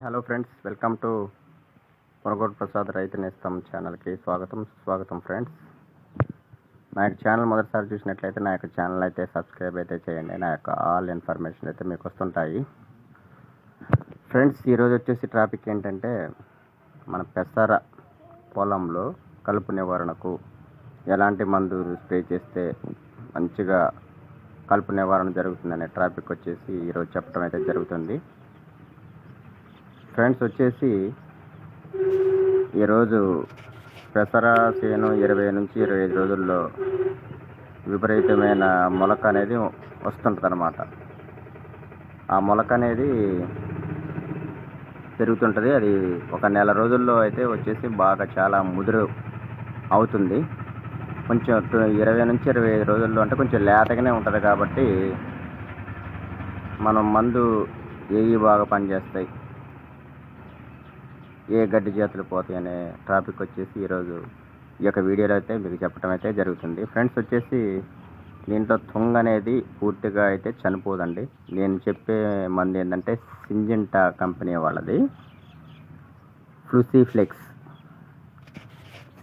Hello friends, welcome to Munagodu Prasad రైతు నేస్తం ఛానల్కి స్వాగతం ఫ్రెండ్స్. నా యొక్క ఛానల్ మొదటిసారి చూసినట్లయితే నా యొక్క ఛానల్ అయితే సబ్స్క్రైబ్ అయితే చేయండి. నా యొక్క ఆల్ ఇన్ఫర్మేషన్ అయితే మీకు వస్తుంటాయి ఫ్రెండ్స్. ఈరోజు వచ్చేసి ట్రాఫిక్ ఏంటంటే, మన పెసర పొలంలో కలుపు నివారణకు ఎలాంటి మందు స్ప్రే చేస్తే మంచిగా కలుపు నివారణ జరుగుతుందనే ట్రాఫిక్ వచ్చేసి ఈరోజు చెప్పడం అయితే జరుగుతుంది ఫ్రెండ్స్. వచ్చేసి ఈరోజు పెసర చేను 20 నుంచి 25 రోజుల్లో విపరీతమైన మొలక అనేది వస్తుంటుంది అన్నమాట. ఆ మొలక అనేది పెరుగుతుంటుంది. అది ఒక నెల రోజుల్లో అయితే వచ్చేసి బాగా చాలా ముదురు అవుతుంది. కొంచెం 20 నుంచి 25 రోజుల్లో అంటే కొంచెం లేతగానే ఉంటుంది. కాబట్టి మనం మందు ఏవి బాగా పనిచేస్తాయి, ఏ గడ్డి జాతులు పోతాయి అనే టాపిక్ వచ్చేసి ఈరోజు ఈ యొక్క వీడియోలో అయితే మీకు చెప్పడం అయితే జరుగుతుంది ఫ్రెండ్స్. వచ్చేసి దీంట్లో తుంగ అనేది పూర్తిగా అయితే చనిపోదండి. నేను చెప్పే మంది ఏంటంటే సింజింటా కంపెనీ వాళ్ళది ఫ్లూసిఫ్లెక్స్.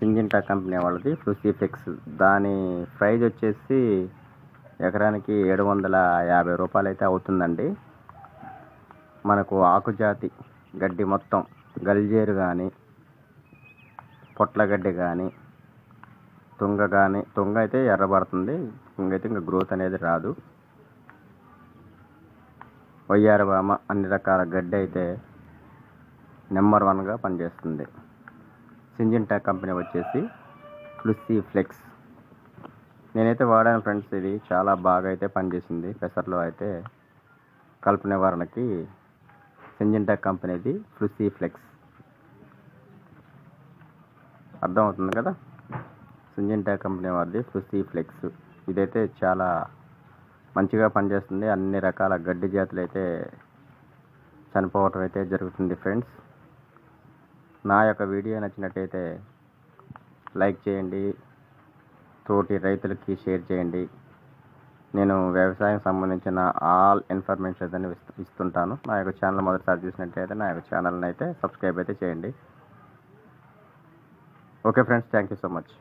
సింజింటా కంపెనీ వాళ్ళది ఫ్లూసిఫ్లెక్స్. దాని ప్రైజ్ వచ్చేసి ఎకరానికి 750 రూపాయలు అయితే అవుతుందండి. మనకు ఆకుజాతి గడ్డి మొత్తం గల్జేరు కానీ, పొట్లగడ్డి కానీ, తుంగ అయితే ఎర్రబడుతుంది. తుంగ అయితే ఇంకా గ్రోత్ అనేది రాదు. వయ్యారవామ అన్ని రకాల గడ్డి అయితే నెంబర్ 1గా పనిచేస్తుంది. సింజింటా కంపెనీ వచ్చేసి ఫ్లూసిఫ్లెక్స్. నేనైతే వాడాను ఫ్రెండ్స్. ఇది చాలా బాగా అయితే పనిచేసింది. పెసర్లో అయితే కలుపు నివారణకి సింజింటా కంపెనీది ఫ్లూసిఫ్లెక్స్. అర్థమవుతుంది కదా, సింజింటా కంపెనీ వారిది ఫ్లూసిఫ్లెక్స్. ఇదైతే చాలా మంచిగా పనిచేస్తుంది. అన్ని రకాల గడ్డి జాతులు అయితే చనిపోవటం అయితే జరుగుతుంది ఫ్రెండ్స్. నా యొక్క వీడియో నచ్చినట్టయితే లైక్ చేయండి, తోటి రైతులకి షేర్ చేయండి. నేను వ్యవసాయం సంబంధించిన ఆల్ ఇన్ఫర్మేషన్ అని ఇస్తుంటాను. నా యొక్క ఛానల్ మొదటిసారి చూసినట్టయితే నా యొక్క ఛానల్ని అయితే సబ్స్క్రైబ్ అయితే చేయండి. Okay friends, thank you so much.